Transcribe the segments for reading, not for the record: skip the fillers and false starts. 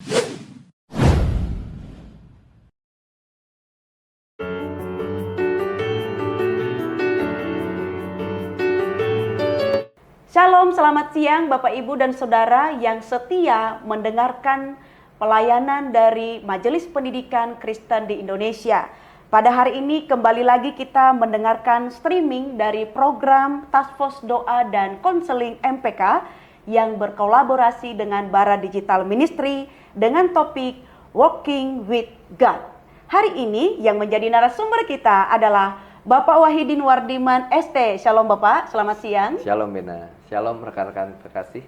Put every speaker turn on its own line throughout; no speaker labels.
Shalom, selamat siang Bapak Ibu dan Saudara yang setia mendengarkan pelayanan dari Majelis Pendidikan Kristen di Indonesia. Pada hari ini kembali lagi kita mendengarkan streaming dari program Task Force Doa dan Konseling MPK yang berkolaborasi dengan Bara Digital Ministry dengan topik Walking with God. Hari ini yang menjadi narasumber kita adalah Bapak Wahidin Wardiman ST. Shalom Bapak, selamat siang.
Shalom Bena, shalom rekan-rekan terkasih.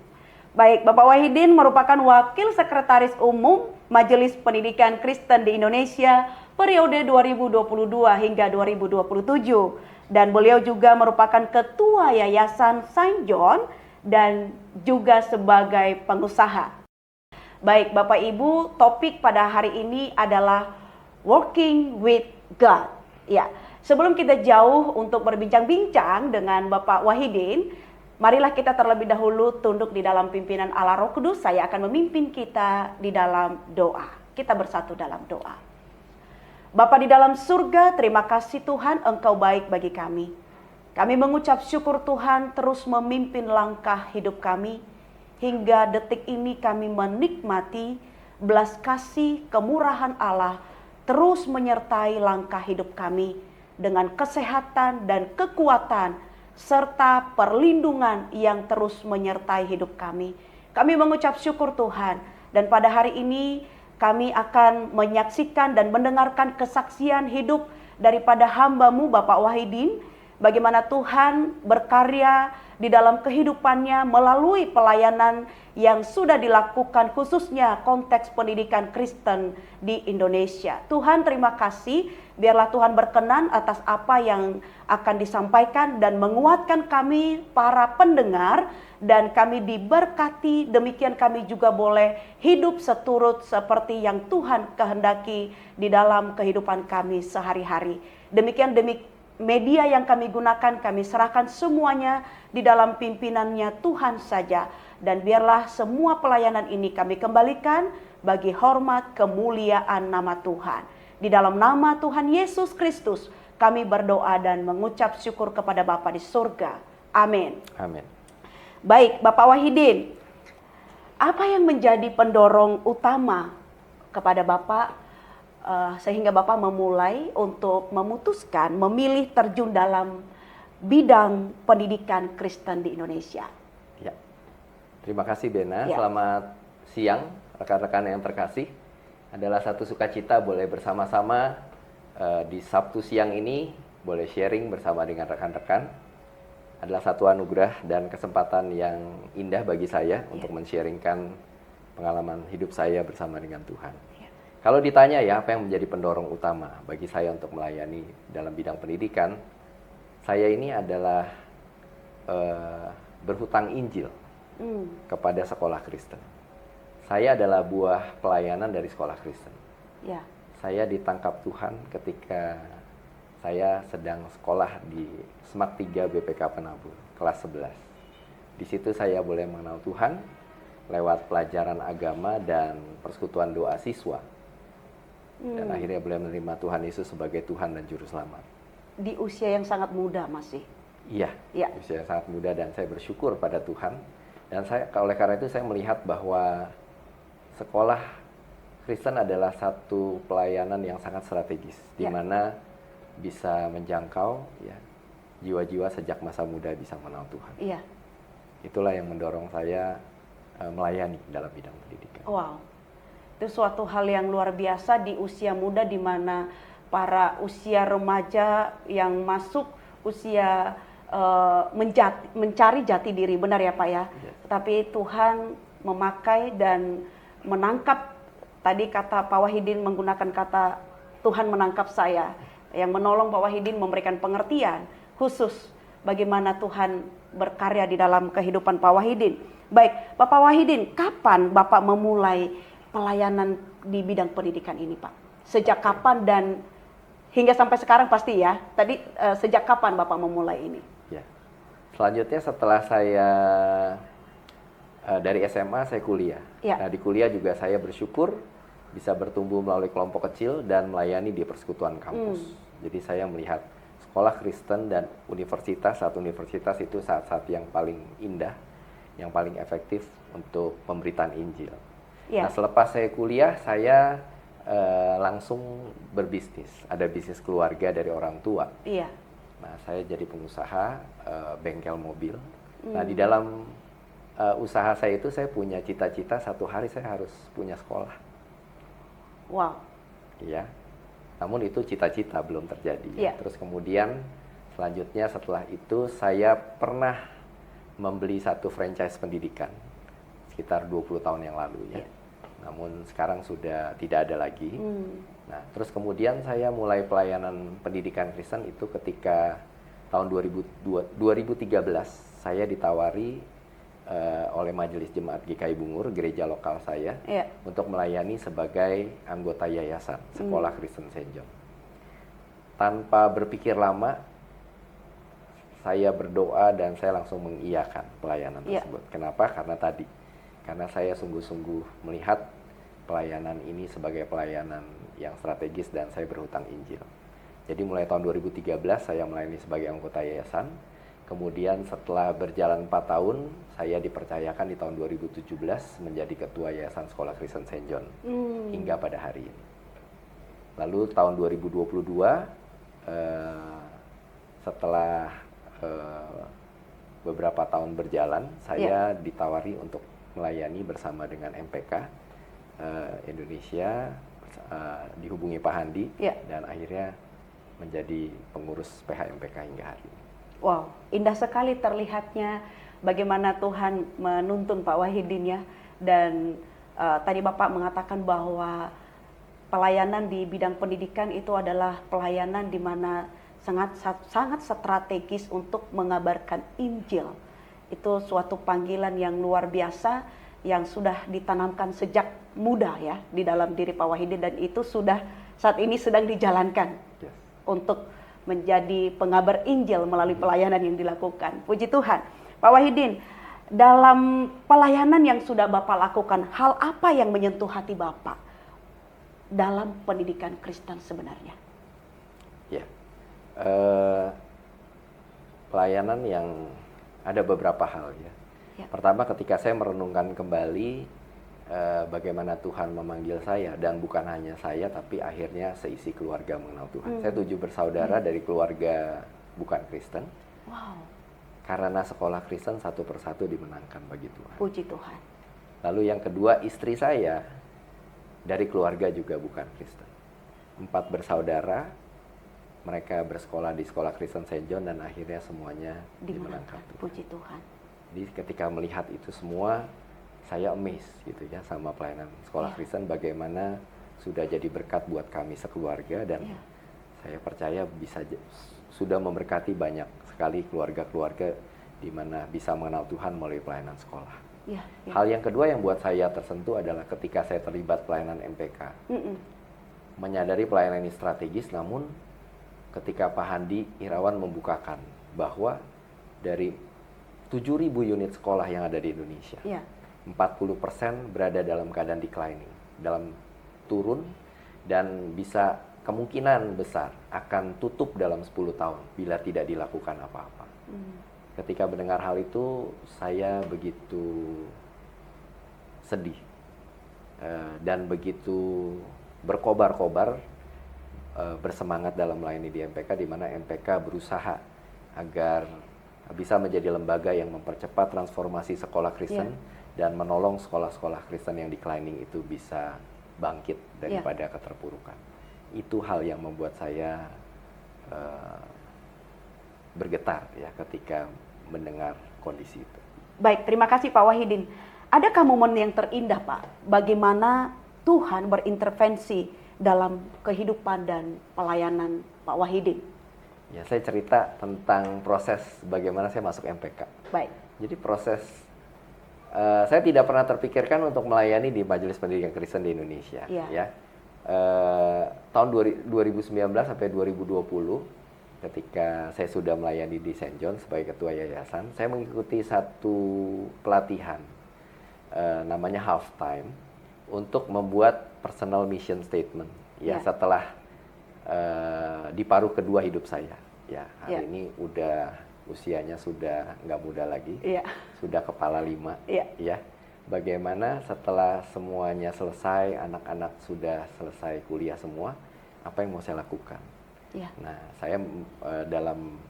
Baik, Bapak Wahidin merupakan Wakil Sekretaris Umum Majelis Pendidikan Kristen di Indonesia periode 2022 hingga 2027. Dan beliau juga merupakan Ketua Yayasan Saint John dan juga sebagai pengusaha. Baik, Bapak Ibu, topik pada hari ini adalah Walking with God. Ya, sebelum kita jauh untuk berbincang-bincang dengan Bapak Wahidin, marilah kita terlebih dahulu tunduk di dalam pimpinan Allah Roh Kudus. Saya akan memimpin kita di dalam doa. Kita bersatu dalam doa. Bapa di dalam surga, terima kasih Tuhan, Engkau baik bagi kami. Kami mengucap syukur Tuhan terus memimpin langkah hidup kami. Hingga detik ini kami menikmati belas kasih kemurahan Allah terus menyertai langkah hidup kami dengan kesehatan dan kekuatan serta perlindungan yang terus menyertai hidup kami. Kami mengucap syukur Tuhan, dan pada hari ini kami akan menyaksikan dan mendengarkan kesaksian hidup daripada hamba-Mu Bapak Wahidin, bagaimana Tuhan berkarya di dalam kehidupannya melalui pelayanan yang sudah dilakukan khususnya konteks pendidikan Kristen di Indonesia. Tuhan terima kasih, biarlah Tuhan berkenan atas apa yang akan disampaikan dan menguatkan kami para pendengar, dan kami diberkati, demikian kami juga boleh hidup seturut seperti yang Tuhan kehendaki di dalam kehidupan kami sehari-hari. Demikian media yang kami gunakan, kami serahkan semuanya di dalam pimpinannya Tuhan saja. Dan biarlah semua pelayanan ini kami kembalikan bagi hormat kemuliaan nama Tuhan. Di dalam nama Tuhan Yesus Kristus kami berdoa dan mengucap syukur kepada Bapa di surga. Amin.
Amin.
Baik, Bapak Wahidin, apa yang menjadi pendorong utama kepada Bapak sehingga Bapak memulai untuk memutuskan memilih terjun dalam bidang pendidikan Kristen di Indonesia?
Ya. Terima kasih Bena.
Ya.
Selamat siang rekan-rekan yang terkasih. Adalah satu sukacita boleh bersama-sama di Sabtu siang ini, boleh sharing bersama dengan rekan-rekan. Adalah satu anugerah dan kesempatan yang indah bagi saya untuk men-sharingkan pengalaman hidup saya bersama dengan Tuhan. Kalau ditanya ya, apa yang menjadi pendorong utama bagi saya untuk melayani dalam bidang pendidikan, saya ini adalah berhutang Injil kepada sekolah Kristen. Saya adalah buah pelayanan dari sekolah Kristen.
Ya.
Saya ditangkap Tuhan ketika saya sedang sekolah di SMAK 3 BPK Penabur, kelas 11. Di situ saya boleh mengenal Tuhan lewat pelajaran agama dan persekutuan doa siswa. Dan akhirnya boleh menerima Tuhan Yesus sebagai Tuhan dan Juru Selamat.
Di usia yang sangat muda masih?
Iya,
Ya.
usia sangat muda, dan saya bersyukur pada Tuhan. Dan oleh karena itu saya melihat bahwa sekolah Kristen adalah satu pelayanan yang sangat strategis, di mana bisa menjangkau ya, jiwa-jiwa sejak masa muda bisa mengenal Tuhan.
Iya.
Itulah yang mendorong saya melayani dalam bidang pendidikan.
Wow. Itu suatu hal yang luar biasa di usia muda, di mana para usia remaja yang masuk usia mencari jati diri, benar ya Pak ya?
Yes.
Tapi Tuhan memakai dan menangkap, tadi kata Pak Wahidin menggunakan kata Tuhan menangkap saya, yang menolong Pak Wahidin memberikan pengertian khusus bagaimana Tuhan berkarya di dalam kehidupan Pak Wahidin. Baik, Bapak Wahidin, kapan Bapak memulai pelayanan di bidang pendidikan ini, Pak? Sejak kapan dan hingga sampai sekarang pasti ya? Tadi sejak kapan Bapak memulai ini?
Ya. Selanjutnya setelah saya Dari SMA saya kuliah.
Ya.
Nah, di kuliah juga saya bersyukur bisa bertumbuh melalui kelompok kecil dan melayani di persekutuan kampus. Jadi saya melihat sekolah Kristen dan universitas, saat universitas itu saat-saat yang paling indah, yang paling efektif untuk pemberitaan Injil.
Ya.
Nah, selepas saya kuliah, saya langsung berbisnis. Ada bisnis keluarga dari orang tua.
Iya.
Nah, saya jadi pengusaha bengkel mobil. Nah, di dalam usaha saya itu saya punya cita-cita satu hari saya harus punya sekolah.
Wow.
Iya. Namun itu cita-cita belum terjadi.
Iya.
Terus kemudian selanjutnya setelah itu saya pernah membeli satu franchise pendidikan sekitar 20 tahun yang lalu ya.
Iya.
Namun sekarang sudah tidak ada lagi. Nah, terus kemudian saya mulai pelayanan pendidikan Kristen itu ketika tahun 2013 saya ditawari oleh Majelis Jemaat GKI Bungur, gereja lokal saya,
Iya.
untuk melayani sebagai anggota yayasan Sekolah Kristen St. John. Tanpa berpikir lama, saya berdoa dan saya langsung mengiyakan pelayanan
Iya.
tersebut. Kenapa? Karena saya sungguh-sungguh melihat pelayanan ini sebagai pelayanan yang strategis dan saya berhutang Injil. Jadi mulai tahun 2013 saya melayani sebagai anggota yayasan. Kemudian setelah berjalan 4 tahun, saya dipercayakan di tahun 2017 menjadi ketua Yayasan Sekolah Kristen St. John hingga pada hari ini. Lalu tahun 2022, setelah beberapa tahun berjalan, saya ditawari untuk melayani bersama dengan MPK Indonesia, dihubungi Pak Handi, dan akhirnya menjadi pengurus PH MPK hingga hari ini.
Wow, indah sekali terlihatnya bagaimana Tuhan menuntun Pak Wahidin ya. Dan tadi Bapak mengatakan bahwa pelayanan di bidang pendidikan itu adalah pelayanan di mana sangat strategis untuk mengabarkan Injil. Itu suatu panggilan yang luar biasa yang sudah ditanamkan sejak muda ya di dalam diri Pak Wahidin, dan itu sudah saat ini sedang dijalankan untuk menjadi pengabar Injil melalui pelayanan yang dilakukan. Puji Tuhan. Pak Wahidin, dalam pelayanan yang sudah Bapak lakukan, hal apa yang menyentuh hati Bapak dalam pendidikan Kristen sebenarnya?
Ya, pelayanan yang ada beberapa hal ya. Pertama, ketika saya merenungkan kembali bagaimana Tuhan memanggil saya, dan bukan hanya saya tapi akhirnya seisi keluarga mengenal Tuhan. Saya 7 bersaudara dari keluarga bukan Kristen.
Wow.
Karena sekolah Kristen satu persatu dimenangkan bagi Tuhan.
Puji Tuhan.
Lalu yang kedua, istri saya dari keluarga juga bukan Kristen. 4 bersaudara, mereka bersekolah di sekolah Kristen St. John dan akhirnya semuanya dimenangkan Tuhan.
Puji Tuhan.
Jadi ketika melihat itu semua, saya amazed gitu ya sama pelayanan sekolah Kristen, bagaimana sudah jadi berkat buat kami sekeluarga, dan saya percaya sudah memberkati banyak sekali keluarga-keluarga di mana bisa mengenal Tuhan melalui pelayanan sekolah. Hal yang kedua yang buat saya tersentuh adalah ketika saya terlibat pelayanan MPK. Menyadari pelayanan ini strategis, namun ketika Pak Handi Irawan membukakan bahwa dari 7.000 unit sekolah yang ada di Indonesia, 40% berada dalam keadaan declining, dalam turun, dan bisa kemungkinan besar akan tutup dalam 10 tahun bila tidak dilakukan apa-apa. Ketika mendengar hal itu, saya begitu sedih dan begitu berkobar-kobar, bersemangat dalam melayani di MPK, di mana MPK berusaha agar bisa menjadi lembaga yang mempercepat transformasi sekolah Kristen dan menolong sekolah-sekolah Kristen yang declining itu bisa bangkit daripada keterpurukan. Itu hal yang membuat saya bergetar ya ketika mendengar kondisi itu.
Baik, terima kasih Pak Wahidin. Adakah momen yang terindah Pak, bagaimana Tuhan berintervensi dalam kehidupan dan pelayanan Pak Wahidin?
Ya, saya cerita tentang proses bagaimana saya masuk MPK.
Baik.
Jadi proses saya tidak pernah terpikirkan untuk melayani di Majelis Pendidikan Kristen di Indonesia. Ya. Tahun 2019 sampai 2020, ketika saya sudah melayani di St. John sebagai ketua yayasan, saya mengikuti satu pelatihan namanya halftime untuk membuat personal mission statement ya, setelah di paruh kedua hidup saya ya. Hari ini udah usianya sudah nggak muda lagi, sudah kepala 5 ya. Bagaimana setelah semuanya selesai, anak-anak sudah selesai kuliah semua, apa yang mau saya lakukan? Nah, saya dalam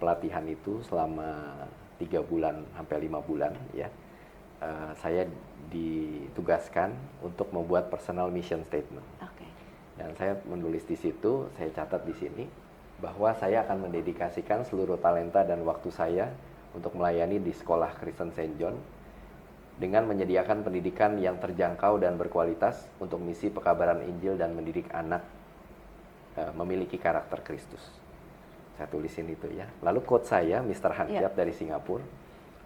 pelatihan itu selama 3 bulan sampai 5 bulan ya, saya ditugaskan untuk membuat personal mission statement. Dan saya menulis di situ, saya catat di sini bahwa saya akan mendedikasikan seluruh talenta dan waktu saya untuk melayani di sekolah Kristen Saint John dengan menyediakan pendidikan yang terjangkau dan berkualitas untuk misi pekabaran Injil dan mendidik anak memiliki karakter Kristus. Saya tulisin itu ya. Lalu coach saya, Mr. Hankiat dari Singapura,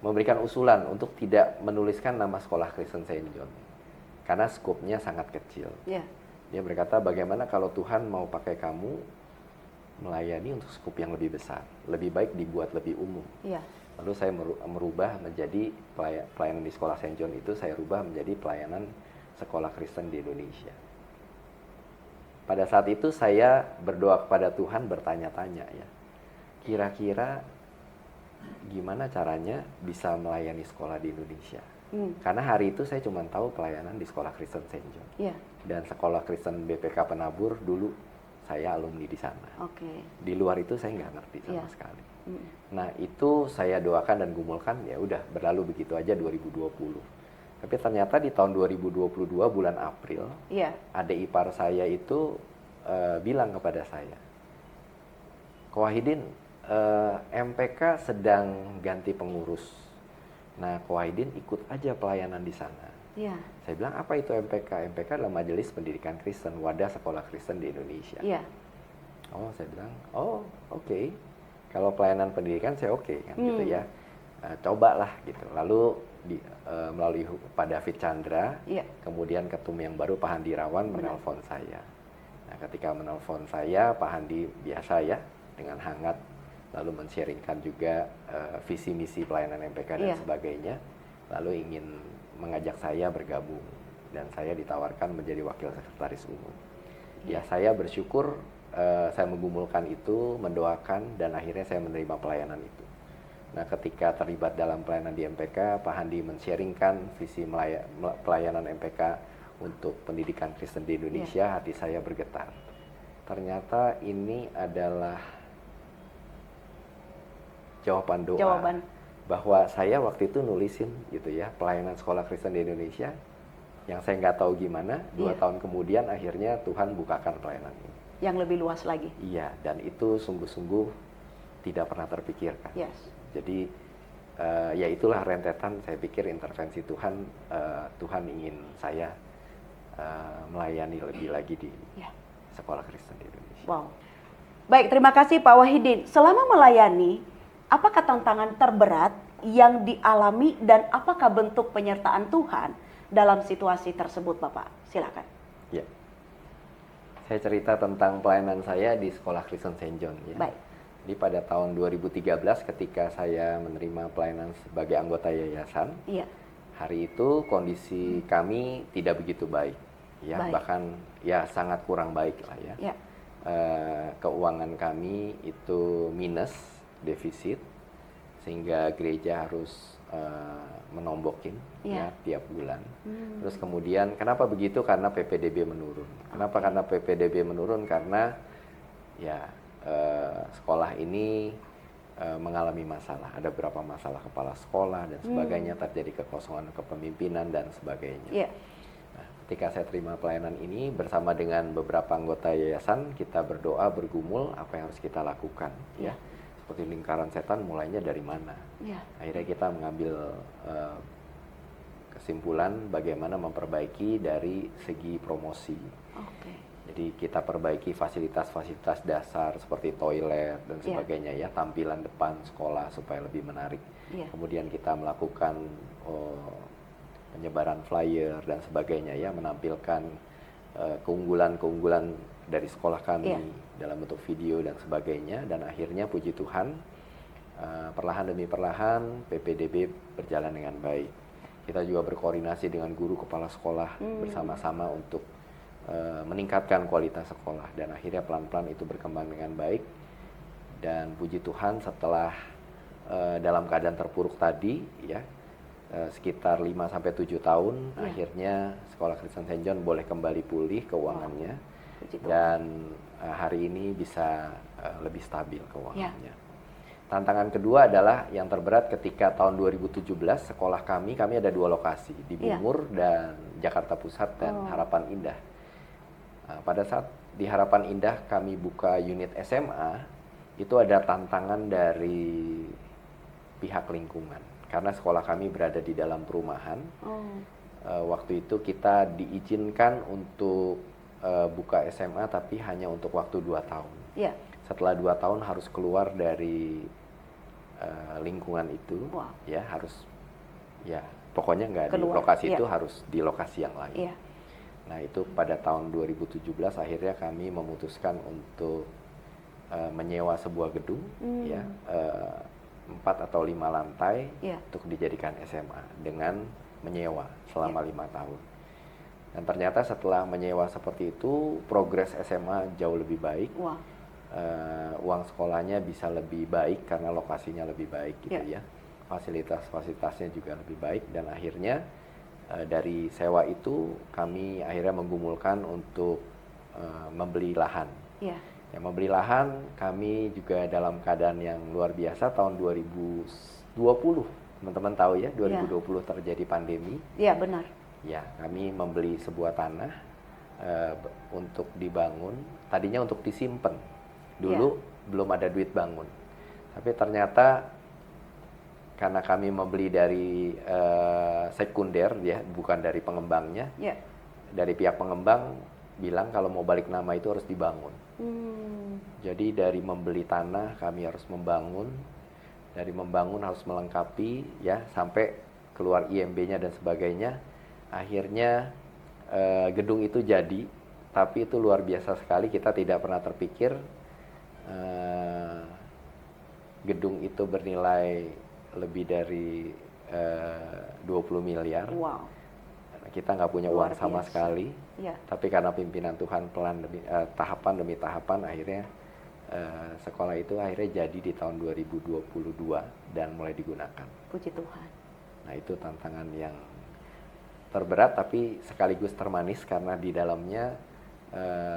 memberikan usulan untuk tidak menuliskan nama sekolah Kristen Saint John karena skopnya sangat kecil. Dia berkata, bagaimana kalau Tuhan mau pakai kamu melayani untuk skop yang lebih besar, lebih baik dibuat lebih umum. Lalu saya merubah menjadi pelayanan di sekolah Saint John itu, saya rubah menjadi pelayanan sekolah Kristen di Indonesia. Pada saat itu saya berdoa kepada Tuhan, bertanya-tanya ya, kira-kira gimana caranya bisa melayani sekolah di Indonesia? Karena hari itu saya cuma tahu pelayanan di sekolah Kristen Saint John. Dan sekolah Kristen BPK Penabur dulu saya alumni di sana. Di luar itu saya nggak ngerti sama sekali. Nah, itu saya doakan dan gumulkan, ya udah berlalu begitu aja 2020. Tapi ternyata di tahun 2022 bulan April, adik ipar saya itu bilang kepada saya, Ko Wahidin, MPK sedang ganti pengurus. Nah, Ko Wahidin ikut aja pelayanan di sana. Saya bilang, apa itu MPK? MPK adalah Majelis Pendidikan Kristen, wadah sekolah Kristen di Indonesia. Oh, saya bilang, oh oke. Kalau pelayanan pendidikan saya oke kan gitu ya. Cobalah gitu. Lalu melalui Pak David Chandra, kemudian ketum yang baru Pak Handi Rawan menelpon saya. Nah, ketika menelpon saya, Pak Handi biasa ya dengan hangat lalu men-sharingkan juga visi misi pelayanan MPK dan sebagainya. Lalu ingin mengajak saya bergabung dan saya ditawarkan menjadi wakil sekretaris umum. Ya, saya bersyukur. Saya menggumulkan itu, mendoakan, dan akhirnya saya menerima pelayanan itu. Nah, ketika terlibat dalam pelayanan di MPK, Pak Handi men-sharingkan visi pelayanan MPK untuk pendidikan Kristen di Indonesia, hati saya bergetar. Ternyata ini adalah jawaban doa. Bahwa saya waktu itu nulisin gitu ya, pelayanan sekolah Kristen di Indonesia, yang saya nggak tahu gimana, 2 tahun kemudian akhirnya Tuhan bukakan pelayanan ini.
Yang lebih luas lagi.
Iya, dan itu sungguh-sungguh tidak pernah terpikirkan. Jadi ya itulah rentetan, saya pikir intervensi Tuhan. Tuhan ingin saya melayani lebih lagi di sekolah Kristen di Indonesia.
Wow. Baik, terima kasih Pak Wahidin. Selama melayani, apakah tantangan terberat yang dialami dan apakah bentuk penyertaan Tuhan dalam situasi tersebut, Bapak? Silakan.
Ya. Saya cerita tentang pelayanan saya di sekolah Kristen Saint John ya.
Baik.
Jadi pada tahun 2013 ketika saya menerima pelayanan sebagai anggota yayasan, hari itu kondisi kami tidak begitu baik, ya bahkan ya sangat kurang baik lah ya. Keuangan kami itu minus, defisit, sehingga gereja harus menombokin ya tiap bulan. Terus kemudian kenapa begitu? Karena PPDB menurun. Kenapa? Karena PPDB menurun karena ya sekolah ini mengalami masalah. Ada beberapa masalah kepala sekolah dan sebagainya, terjadi kekosongan kepemimpinan dan sebagainya. Nah, ketika saya terima pelayanan ini bersama dengan beberapa anggota yayasan, kita berdoa, bergumul apa yang harus kita lakukan ya. Seperti lingkaran setan, mulainya dari mana? Akhirnya kita mengambil kesimpulan bagaimana memperbaiki dari segi promosi. Jadi kita perbaiki fasilitas-fasilitas dasar seperti toilet dan sebagainya ya, tampilan depan sekolah supaya lebih menarik. Kemudian kita melakukan penyebaran flyer dan sebagainya ya, menampilkan keunggulan-keunggulan dari sekolah kami dalam bentuk video dan sebagainya. Dan akhirnya puji Tuhan perlahan demi perlahan PPDB berjalan dengan baik. kita juga berkoordinasi dengan guru kepala sekolah bersama-sama untuk meningkatkan kualitas sekolah, dan akhirnya pelan-pelan itu berkembang dengan baik. Dan puji Tuhan setelah dalam keadaan terpuruk tadi ya, sekitar 5-7 tahun, akhirnya Sekolah Kristen St. John boleh kembali pulih keuangannya, dan hari ini bisa lebih stabil keuangannya. Tantangan kedua adalah yang terberat ketika tahun 2017 sekolah kami ada 2 lokasi, di Bungur dan Jakarta Pusat dan Harapan Indah. Nah, pada saat di Harapan Indah kami buka unit SMA, itu ada tantangan dari pihak lingkungan. Karena sekolah kami berada di dalam perumahan, waktu itu kita diizinkan untuk buka SMA tapi hanya untuk waktu 2 tahun. Setelah 2 tahun harus keluar dari lingkungan itu, ya harus, ya pokoknya nggak di lokasi itu, harus di lokasi yang lain. Nah itu pada tahun 2017 akhirnya kami memutuskan untuk menyewa sebuah gedung, ya 4 atau 5 lantai untuk dijadikan SMA dengan menyewa selama 5 tahun. Dan ternyata setelah menyewa seperti itu, progres SMA jauh lebih baik. Uang sekolahnya bisa lebih baik karena lokasinya lebih baik gitu ya. Fasilitasnya juga lebih baik, dan akhirnya dari sewa itu kami akhirnya menggumulkan untuk membeli lahan. Ya, membeli lahan kami juga dalam keadaan yang luar biasa. Tahun 2020 teman-teman tahu ya, 2020 terjadi pandemi.
Iya benar.
Ya, kami membeli sebuah tanah untuk dibangun, tadinya untuk disimpan. Dulu belum ada duit bangun, tapi ternyata karena kami membeli dari sekunder ya, bukan dari pengembangnya, dari pihak pengembang bilang kalau mau balik nama itu harus dibangun. Jadi dari membeli tanah kami harus membangun, dari membangun harus melengkapi ya sampai keluar IMB-nya dan sebagainya. Akhirnya gedung itu jadi, tapi itu luar biasa sekali, kita tidak pernah terpikir gedung itu bernilai lebih dari 20 miliar. Kita nggak punya uang sama sekali, tapi karena pimpinan Tuhan tahapan demi tahapan, akhirnya sekolah itu akhirnya jadi di tahun 2022 dan mulai digunakan.
Puji Tuhan.
Nah itu tantangan yang terberat tapi sekaligus termanis, karena di dalamnya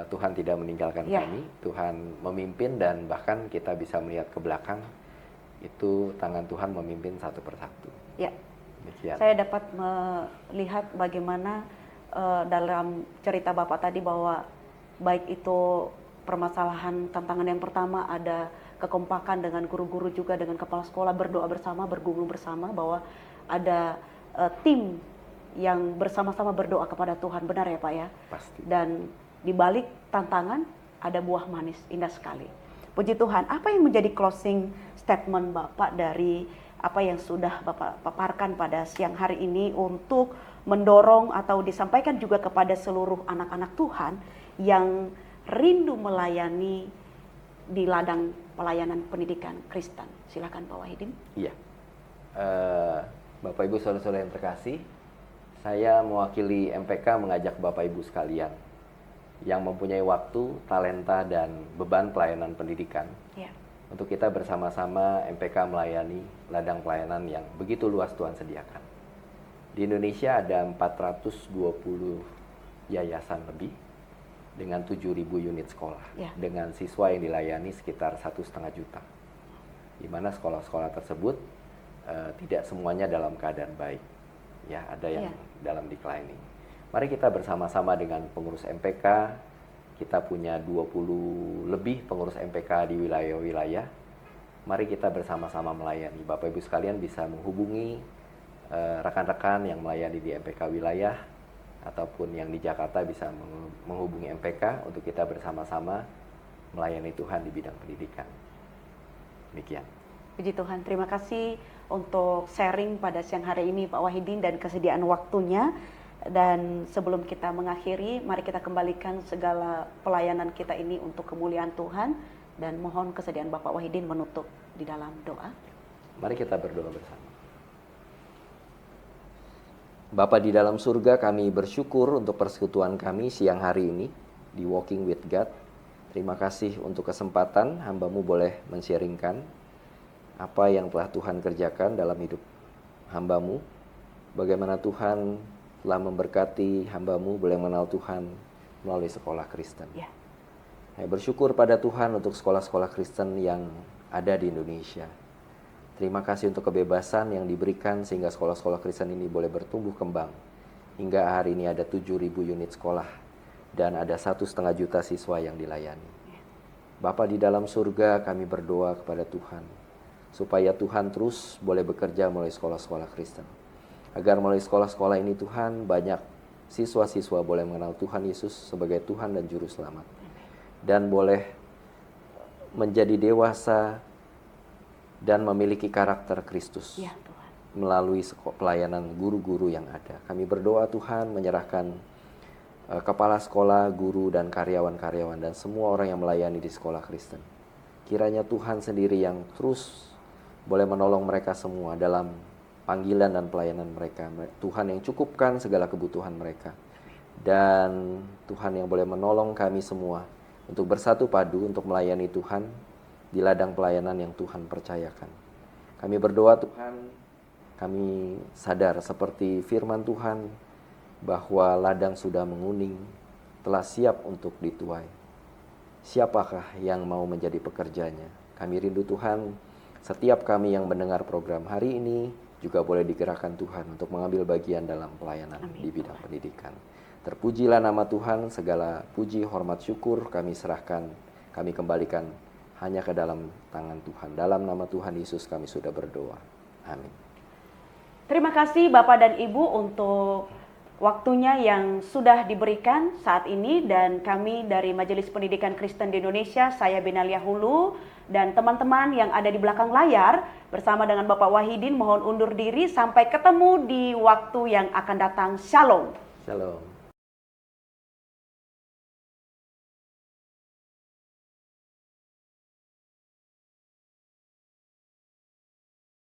Tuhan tidak meninggalkan kami, Tuhan memimpin, dan bahkan kita bisa melihat ke belakang, itu tangan Tuhan memimpin satu persatu. Demikian.
Saya dapat melihat bagaimana dalam cerita Bapak tadi bahwa baik itu permasalahan, tantangan yang pertama ada kekompakan dengan guru-guru juga dengan kepala sekolah, berdoa bersama, bergumul bersama, bahwa ada tim yang bersama-sama berdoa kepada Tuhan, benar ya Pak ya?
Pasti.
Dan di balik tantangan ada buah manis, indah sekali. Puji Tuhan. Apa yang menjadi closing statement Bapak dari apa yang sudah Bapak paparkan pada siang hari ini untuk mendorong atau disampaikan juga kepada seluruh anak-anak Tuhan yang rindu melayani di ladang pelayanan pendidikan Kristen? Silakan Pak Wahidin.
Iya. Bapak Ibu saudara-saudara yang terkasih, saya mewakili MPK mengajak Bapak Ibu sekalian yang mempunyai waktu, talenta, dan beban pelayanan pendidikan, untuk kita bersama-sama MPK melayani ladang pelayanan yang begitu luas Tuhan sediakan. Di Indonesia ada 420 yayasan lebih dengan 7.000 unit sekolah, dengan siswa yang dilayani sekitar 1,5 juta, di mana sekolah-sekolah tersebut tidak semuanya dalam keadaan baik, ya ada yang dalam declining. Mari kita bersama-sama dengan pengurus MPK, kita punya 20 lebih pengurus MPK di wilayah-wilayah. Mari kita bersama-sama melayani. Bapak Ibu sekalian bisa menghubungi rekan-rekan yang melayani di MPK wilayah, ataupun yang di Jakarta bisa menghubungi MPK untuk kita bersama-sama melayani Tuhan di bidang pendidikan. Demikian.
Puji Tuhan, terima kasih untuk sharing pada siang hari ini Pak Wahidin dan kesediaan waktunya. Dan sebelum kita mengakhiri, mari kita kembalikan segala pelayanan kita ini untuk kemuliaan Tuhan, dan mohon kesediaan Bapak Wahidin menutup di dalam doa.
Mari kita berdoa bersama. Bapa di dalam surga, kami bersyukur untuk persekutuan kami siang hari ini di Walking with God. Terima kasih untuk kesempatan hamba-Mu boleh men-sharingkan apa yang telah Tuhan kerjakan dalam hidup hamba-Mu. Bagaimana Tuhan telah memberkati hamba-Mu boleh mengenal Tuhan melalui sekolah Kristen.
Ya.
Saya bersyukur pada Tuhan untuk sekolah-sekolah Kristen yang ada di Indonesia. Terima kasih untuk kebebasan yang diberikan sehingga sekolah-sekolah Kristen ini boleh bertumbuh kembang. Hingga hari ini ada 7.000 unit sekolah dan ada 1,5 juta siswa yang dilayani. Bapa di dalam surga, kami berdoa kepada Tuhan supaya Tuhan terus boleh bekerja melalui sekolah-sekolah Kristen. Agar melalui sekolah-sekolah ini Tuhan, banyak siswa-siswa boleh mengenal Tuhan Yesus sebagai Tuhan dan Juru Selamat. Dan boleh menjadi dewasa dan memiliki karakter Kristus.
Ya, Tuhan.
Melalui pelayanan guru-guru yang ada. Kami berdoa Tuhan menyerahkan kepala sekolah, guru, dan karyawan-karyawan dan semua orang yang melayani di sekolah Kristen. Kiranya Tuhan sendiri yang terus boleh menolong mereka semua dalam panggilan dan pelayanan mereka. Tuhan yang cukupkan segala kebutuhan mereka. Dan Tuhan yang boleh menolong kami semua untuk bersatu padu untuk melayani Tuhan di ladang pelayanan yang Tuhan percayakan. Kami berdoa Tuhan, kami sadar seperti firman Tuhan bahwa ladang sudah menguning, telah siap untuk dituai. Siapakah yang mau menjadi pekerjanya? Kami rindu Tuhan, setiap kami yang mendengar program hari ini juga boleh digerakkan Tuhan untuk mengambil bagian dalam pelayanan di bidang pendidikan. Terpujilah nama Tuhan, segala puji, hormat, syukur kami serahkan, kami kembalikan hanya ke dalam tangan Tuhan. Dalam nama Tuhan Yesus kami sudah berdoa. Amin.
Terima kasih Bapak dan Ibu untuk waktunya yang sudah diberikan saat ini, dan kami dari Majelis Pendidikan Kristen di Indonesia, saya Benalia Hulu dan teman-teman yang ada di belakang layar bersama dengan Bapak Wahidin mohon undur diri sampai ketemu di waktu yang akan datang. Shalom.
Shalom.